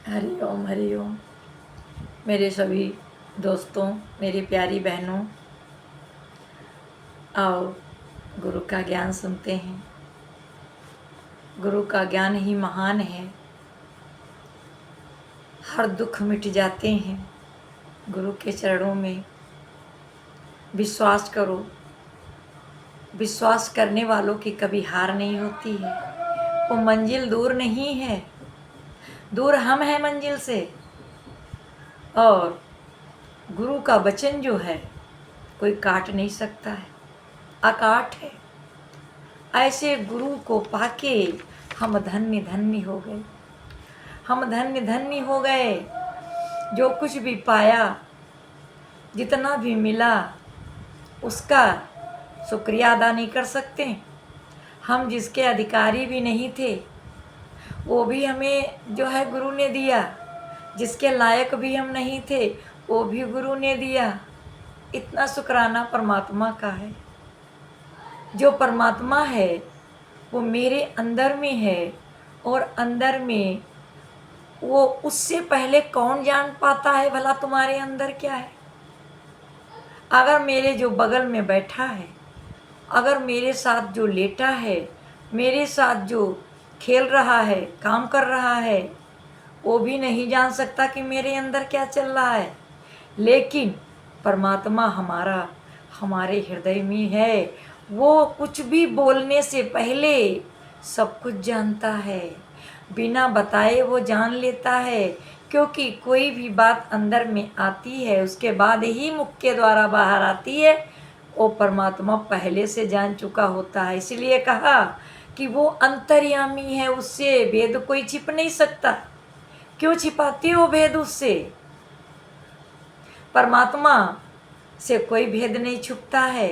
हरि ओम हरि ओम। मेरे सभी दोस्तों, मेरी प्यारी बहनों, आओ गुरु का ज्ञान सुनते हैं। गुरु का ज्ञान ही महान है। हर दुख मिट जाते हैं गुरु के चरणों में। विश्वास करो, विश्वास करने वालों की कभी हार नहीं होती है। वो मंजिल दूर नहीं है, दूर हम हैं मंजिल से। और गुरु का वचन जो है कोई काट नहीं सकता है, अकाट है। ऐसे गुरु को पाके हम धन्य धन्य हो गए। हम धन्य धन्य हो गए। जो कुछ भी पाया, जितना भी मिला, उसका शुक्रिया अदा नहीं कर सकते। हम जिसके अधिकारी भी नहीं थे, वो भी हमें जो है गुरु ने दिया। जिसके लायक भी हम नहीं थे, वो भी गुरु ने दिया। इतना शुक्राना परमात्मा का है। जो परमात्मा है वो मेरे अंदर में है, और अंदर में वो उससे पहले कौन जान पाता है भला तुम्हारे अंदर क्या है। अगर मेरे जो बगल में बैठा है, अगर मेरे साथ जो लेटा है, मेरे साथ जो खेल रहा है, काम कर रहा है, वो भी नहीं जान सकता कि मेरे अंदर क्या चल रहा है। लेकिन परमात्मा हमारा हमारे हृदय में है। वो कुछ भी बोलने से पहले सब कुछ जानता है। बिना बताए वो जान लेता है, क्योंकि कोई भी बात अंदर में आती है उसके बाद ही मुख के द्वारा बाहर आती है। वो परमात्मा पहले से जान चुका होता है। इसलिए कहा कि वो अंतर्यामी है, उससे भेद कोई छिप नहीं सकता। क्यों छिपाते हो भेद उससे? परमात्मा से कोई भेद नहीं छुपता है।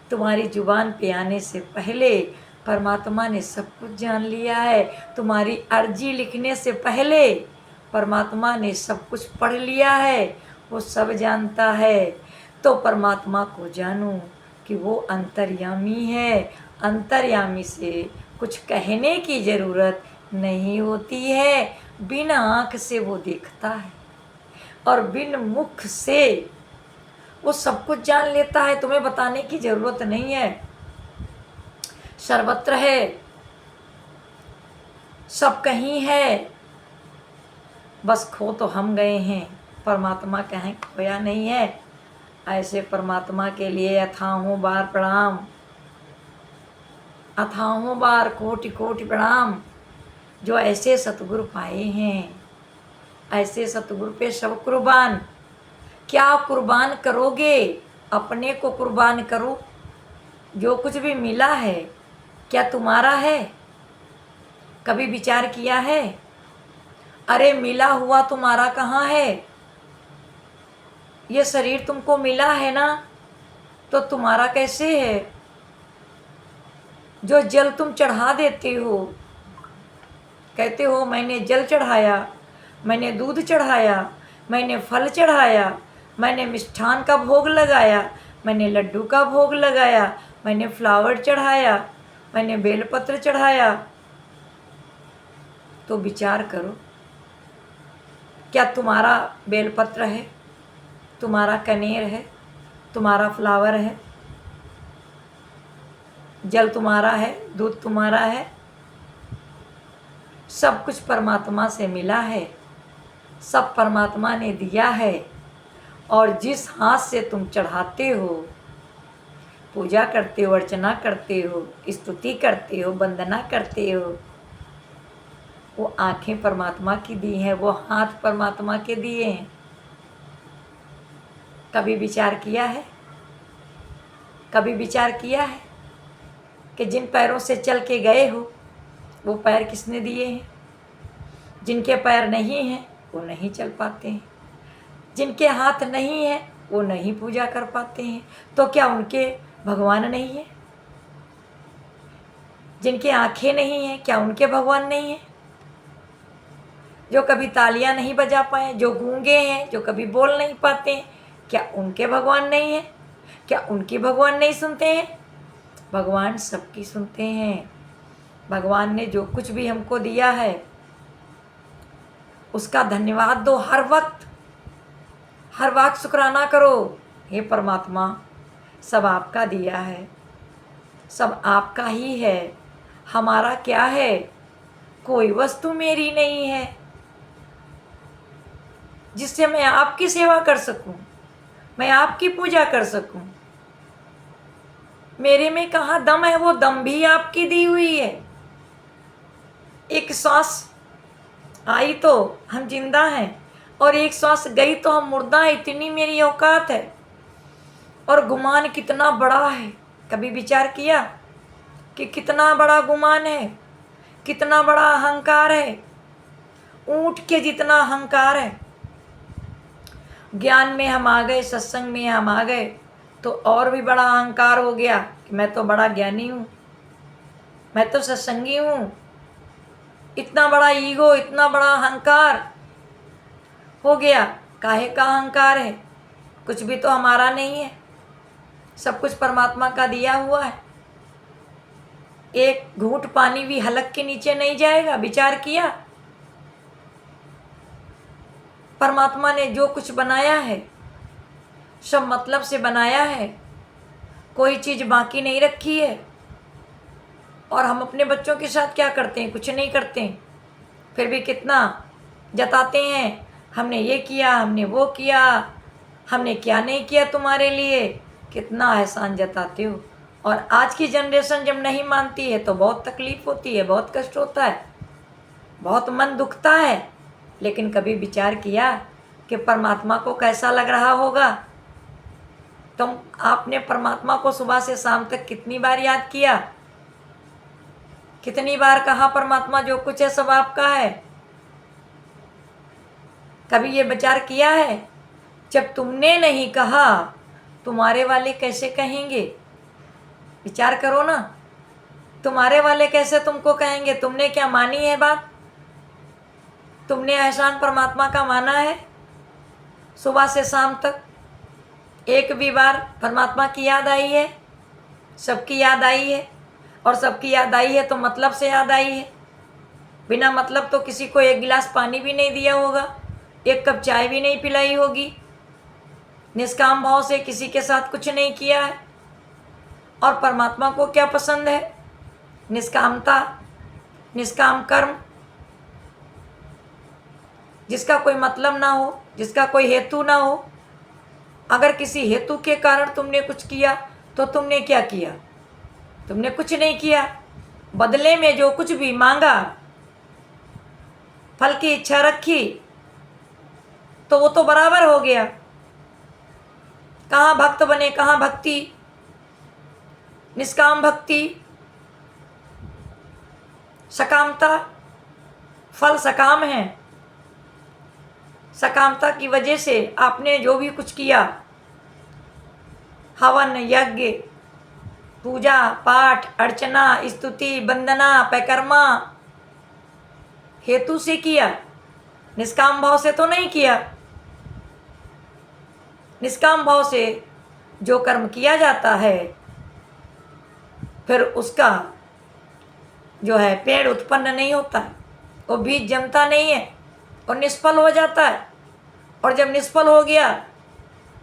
तुम्हारी जुबान पे आने से पहले परमात्मा ने सब कुछ जान लिया है। तुम्हारी अर्जी लिखने से पहले परमात्मा ने सब कुछ पढ़ लिया है। वो सब जानता है। तो परमात्मा को जानो कि वो अंतर्यामी है। अंतर्यामी से कुछ कहने की ज़रूरत नहीं होती है। बिना आँख से वो देखता है और बिन मुख से वो सब कुछ जान लेता है। तुम्हें बताने की ज़रूरत नहीं है। सर्वत्र है, सब कहीं है। बस खो तो हम गए हैं, परमात्मा कहीं खोया नहीं है। ऐसे परमात्मा के लिए अथाहों बार प्रणाम, अथाहों बार कोटि कोटि प्रणाम। जो ऐसे सतगुरु पाए हैं, ऐसे सतगुरु पे सब कुर्बान। क्या कुर्बान करोगे? अपने को कुर्बान करो। जो कुछ भी मिला है क्या तुम्हारा है? कभी विचार किया है? अरे मिला हुआ तुम्हारा कहाँ है? ये शरीर तुमको मिला है ना, तो तुम्हारा कैसे है? जो जल तुम चढ़ा देते हो, कहते हो मैंने जल चढ़ाया, मैंने दूध चढ़ाया, मैंने फल चढ़ाया, मैंने मिष्ठान का भोग लगाया, मैंने लड्डू का भोग लगाया, मैंने फ्लावर चढ़ाया, मैंने बेलपत्र चढ़ाया। तो विचार करो, क्या तुम्हारा बेलपत्र है? तुम्हारा कनेर है? तुम्हारा फ्लावर है? जल तुम्हारा है? दूध तुम्हारा है? सब कुछ परमात्मा से मिला है। सब परमात्मा ने दिया है। और जिस हाथ से तुम चढ़ाते हो, पूजा करते हो, अर्चना करते हो, स्तुति करते हो, वंदना करते हो, वो आँखें परमात्मा की दी हैं, वो हाथ परमात्मा के दिए हैं। कभी विचार किया है? कभी विचार किया है कि जिन पैरों से चल के गए हो, वो पैर किसने दिए हैं? जिनके पैर नहीं हैं वो नहीं चल पाते हैं। जिनके हाथ नहीं है वो नहीं पूजा कर पाते हैं। तो क्या उनके भगवान नहीं है? जिनके आँखें नहीं हैं, क्या उनके भगवान नहीं है? जो कभी तालियां नहीं बजा पाए, जो गूंगे हैं, जो कभी बोल नहीं पाते हैं, क्या उनके भगवान नहीं है? क्या उनकी भगवान नहीं सुनते हैं? भगवान सबकी सुनते हैं। भगवान ने जो कुछ भी हमको दिया है उसका धन्यवाद दो हर वक्त शुक्राना करो। हे परमात्मा, सब आपका दिया है, सब आपका ही है, हमारा क्या है, कोई वस्तु मेरी नहीं है जिससे मैं आपकी सेवा कर सकूं, मैं आपकी पूजा कर सकूं। मेरे में कहाँ दम है, वो दम भी आपकी दी हुई है। एक सांस आई तो हम जिंदा हैं, और एक सांस गई तो हम मुर्दा हैं, इतनी मेरी औकात है। और गुमान कितना बड़ा है, कभी विचार किया कि कितना बड़ा गुमान है, कितना बड़ा अहंकार है। ऊंट के जितना अहंकार है। ज्ञान में हम आ गए, सत्संग में हम आ गए तो और भी बड़ा अहंकार हो गया कि मैं तो बड़ा ज्ञानी हूँ, मैं तो सत्संगी हूँ। इतना बड़ा ईगो, इतना बड़ा अहंकार हो गया। काहे का अहंकार है? कुछ भी तो हमारा नहीं है, सब कुछ परमात्मा का दिया हुआ है। एक घूंट पानी भी हलक के नीचे नहीं जाएगा। विचार किया? परमात्मा ने जो कुछ बनाया है सब मतलब से बनाया है, कोई चीज़ बाकी नहीं रखी है। और हम अपने बच्चों के साथ क्या करते हैं? कुछ नहीं करते हैं, फिर भी कितना जताते हैं, हमने ये किया, हमने वो किया, हमने क्या नहीं किया तुम्हारे लिए, कितना एहसान जताते हो। और आज की जनरेशन जब नहीं मानती है तो बहुत तकलीफ़ होती है, बहुत कष्ट होता है, बहुत मन दुखता है। लेकिन कभी विचार किया कि परमात्मा को कैसा लग रहा होगा? आपने परमात्मा को सुबह से शाम तक कितनी बार याद किया? कितनी बार कहा परमात्मा जो कुछ है सब आपका है? कभी ये विचार किया है? जब तुमने नहीं कहा तुम्हारे वाले कैसे कहेंगे? विचार करो ना, तुम्हारे वाले कैसे तुमको कहेंगे? तुमने क्या मानी है बात? तुमने एहसान परमात्मा का माना है? सुबह से शाम तक एक भी बार परमात्मा की याद आई है? सबकी याद आई है, और सबकी याद आई है तो मतलब से याद आई है। बिना मतलब तो किसी को एक गिलास पानी भी नहीं दिया होगा, एक कप चाय भी नहीं पिलाई होगी। निष्काम भाव से किसी के साथ कुछ नहीं किया है। और परमात्मा को क्या पसंद है? निष्कामता, निष्काम कर्म, जिसका कोई मतलब ना हो, जिसका कोई हेतु ना हो। अगर किसी हेतु के कारण तुमने कुछ किया तो तुमने क्या किया? तुमने कुछ नहीं किया। बदले में जो कुछ भी मांगा, फल की इच्छा रखी, तो वो तो बराबर हो गया। कहाँ भक्त बने, कहाँ भक्ति, निष्काम भक्ति, सकामता, फल सकाम है। सकामता की वजह से आपने जो भी कुछ किया, हवन, यज्ञ, पूजा पाठ, अर्चना, स्तुति, वंदना, परिक्रमा, हेतु से किया, निष्काम भाव से तो नहीं किया। निष्काम भाव से जो कर्म किया जाता है फिर उसका जो है पेड़ उत्पन्न नहीं होता है, वो बीज जमता नहीं है और निष्फल हो जाता है। और जब निष्फल हो गया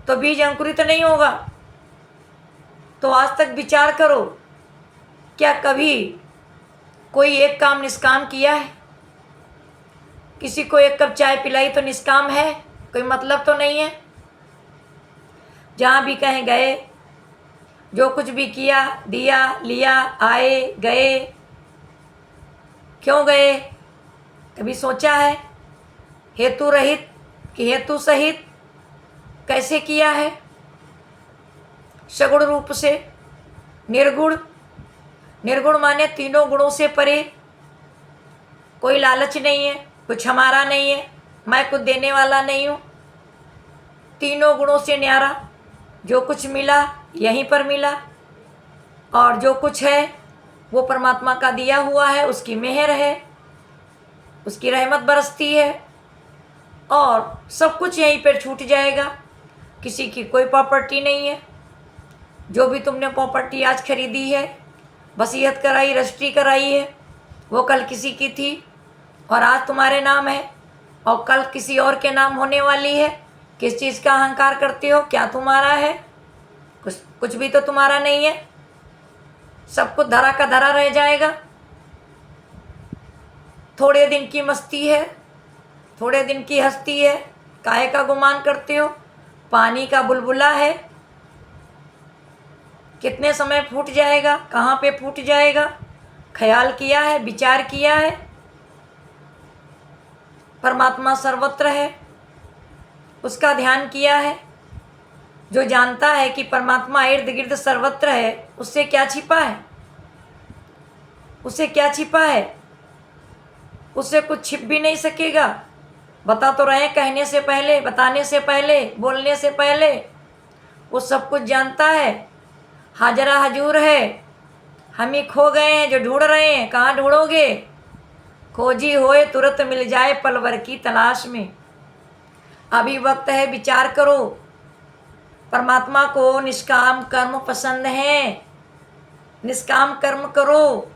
तो बीज अंकुरित नहीं होगा। तो आज तक विचार करो, क्या कभी कोई एक काम निष्काम किया है? किसी को एक कप चाय पिलाई तो निष्काम है? कोई मतलब तो नहीं है। जहाँ भी कहीं गए, जो कुछ भी किया, दिया, लिया, आए गए, क्यों गए? कभी सोचा है? हेतु रहित कि हेतु सहित कैसे किया है? सगुण रूप से, निर्गुण। निर्गुण माने तीनों गुणों से परे। कोई लालच नहीं है, कुछ हमारा नहीं है, मैं कुछ देने वाला नहीं हूँ। तीनों गुणों से न्यारा। जो कुछ मिला यहीं पर मिला, और जो कुछ है वो परमात्मा का दिया हुआ है, उसकी मेहर है, उसकी रहमत बरसती है, और सब कुछ यहीं पर छूट जाएगा। किसी की कोई प्रॉपर्टी नहीं है। जो भी तुमने प्रॉपर्टी आज खरीदी है, वसीयत कराई, रजिस्ट्री कराई है, वो कल किसी की थी और आज तुम्हारे नाम है। और कल किसी और के नाम होने वाली है। किस चीज़ का अहंकार करते हो? क्या तुम्हारा है? कुछ भी तो तुम्हारा नहीं है। सब कुछ धरा का धरा रह जाएगा। थोड़े दिन की मस्ती है, थोड़े दिन की हस्ती है, काहे का गुमान करते हो? पानी का बुलबुला है, कितने समय फूट जाएगा, कहाँ पे फूट जाएगा? ख्याल किया है, विचार किया है? परमात्मा सर्वत्र है, उसका ध्यान किया है? जो जानता है कि परमात्मा इर्द गिर्द सर्वत्र है, उससे क्या छिपा है? उससे क्या छिपा है? उससे कुछ छिप भी नहीं सकेगा। बता तो रहे, कहने से पहले, बताने से पहले, बोलने से पहले वो सब कुछ जानता है। हाजरा हजूर है। हम ही खो गए हैं जो ढूंढ रहे हैं। कहाँ ढूंढोगे? खोजी होए तुरंत मिल जाए पल भर की तलाश में। अभी वक्त है, विचार करो। परमात्मा को निष्काम कर्म पसंद है। निष्काम कर्म करो।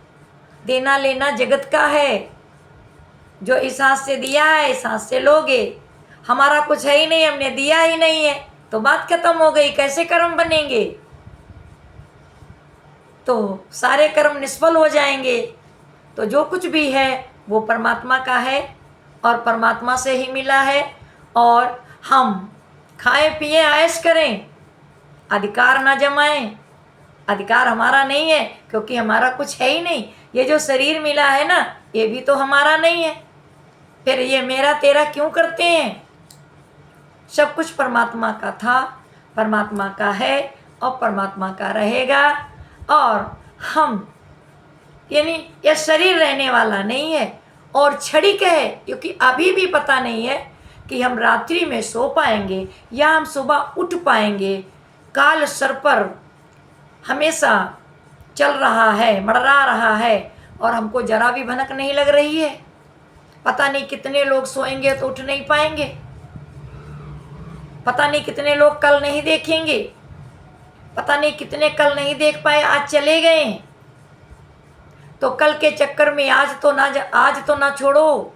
देना लेना जगत का है। जो इस हाथ से दिया है इस हाथ से लोगे। हमारा कुछ है ही नहीं, हमने दिया ही नहीं है, तो बात खत्म हो गई। कैसे कर्म बनेंगे? तो सारे कर्म निष्फल हो जाएंगे। तो जो कुछ भी है वो परमात्मा का है और परमात्मा से ही मिला है। और हम खाएं पिए ऐश करें, अधिकार ना जमाएं। अधिकार हमारा नहीं है, क्योंकि हमारा कुछ है ही नहीं। ये जो शरीर मिला है ना, ये भी तो हमारा नहीं है। फिर ये मेरा तेरा क्यों करते हैं? सब कुछ परमात्मा का था, परमात्मा का है और परमात्मा का रहेगा। और हम यानी यह शरीर रहने वाला नहीं है और क्षणिक है, क्योंकि अभी भी पता नहीं है कि हम रात्रि में सो पाएंगे या हम सुबह उठ पाएंगे। काल सर पर हमेशा चल रहा है, मंडरा रहा है और हमको जरा भी भनक नहीं लग रही है। पता नहीं कितने लोग सोएंगे तो उठ नहीं पाएंगे। पता नहीं कितने लोग कल नहीं देखेंगे। पता नहीं कितने कल नहीं देख पाए, आज चले गए। तो कल के चक्कर में आज तो ना छोड़ो।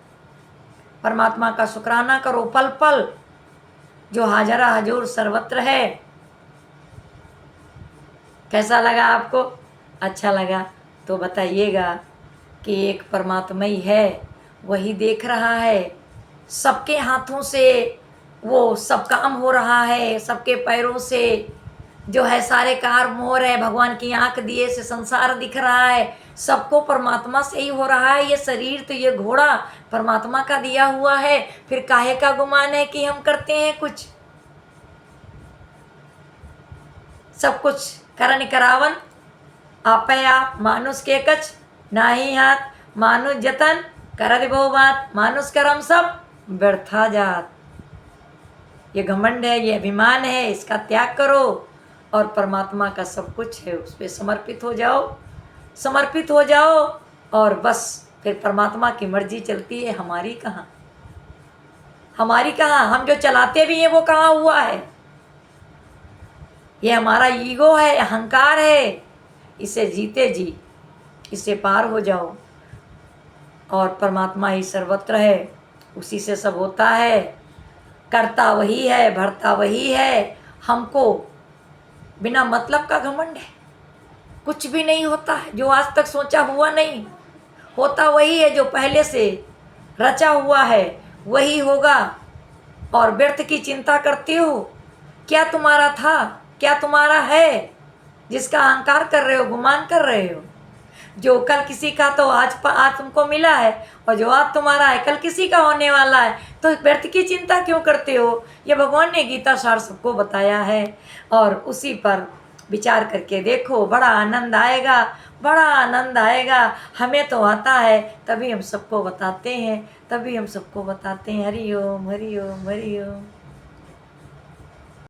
परमात्मा का शुक्राना करो पल पल, जो हाजरा हजूर सर्वत्र है। कैसा लगा आपको? अच्छा लगा तो बताइएगा कि एक परमात्मा ही है, वही देख रहा है। सबके हाथों से वो सब काम हो रहा है, सबके पैरों से जो है सारे कार मोर है। भगवान की आंख दिए से संसार दिख रहा है। सबको परमात्मा से ही हो रहा है। ये शरीर तो ये घोड़ा परमात्मा का दिया हुआ है। फिर काहे का गुमान है कि हम करते हैं कुछ? सब कुछ करन करावन आपे आप मानुष के कच नाही हाथ। मानुष जतन करत बहु बात, मानुष कर्म सब व्यर्था जात। ये घमंड है, ये अभिमान है, इसका त्याग करो और परमात्मा का सब कुछ है उस पर समर्पित हो जाओ। समर्पित हो जाओ और बस फिर परमात्मा की मर्जी चलती है। हमारी कहाँ? हमारी कहाँ? हम जो चलाते भी हैं वो कहाँ हुआ है? ये हमारा ईगो है, अहंकार है। इसे जीते जी इससे पार हो जाओ और परमात्मा ही सर्वत्र है। उसी से सब होता है। करता वही है, भरता वही है। हमको बिना मतलब का घमंड है। कुछ भी नहीं होता है जो आज तक सोचा हुआ नहीं। होता वही है जो पहले से रचा हुआ है, वही होगा। और व्यर्थ की चिंता करते हो। क्या तुम्हारा था, क्या तुम्हारा है जिसका अहंकार कर रहे हो, गुमान कर रहे हो? जो कल किसी का तो आज तुमको मिला है, और जो आज तुम्हारा है कल किसी का होने वाला है। तो व्यर्थ की चिंता क्यों करते हो? ये भगवान ने गीता सार सबको बताया है और उसी पर विचार करके देखो। बड़ा आनंद आएगा, बड़ा आनंद आएगा। हमें तो आता है, तभी हम सबको बताते हैं, तभी हम सबको बताते हैं। हरि ओम, हरि ओम, हरि ओम।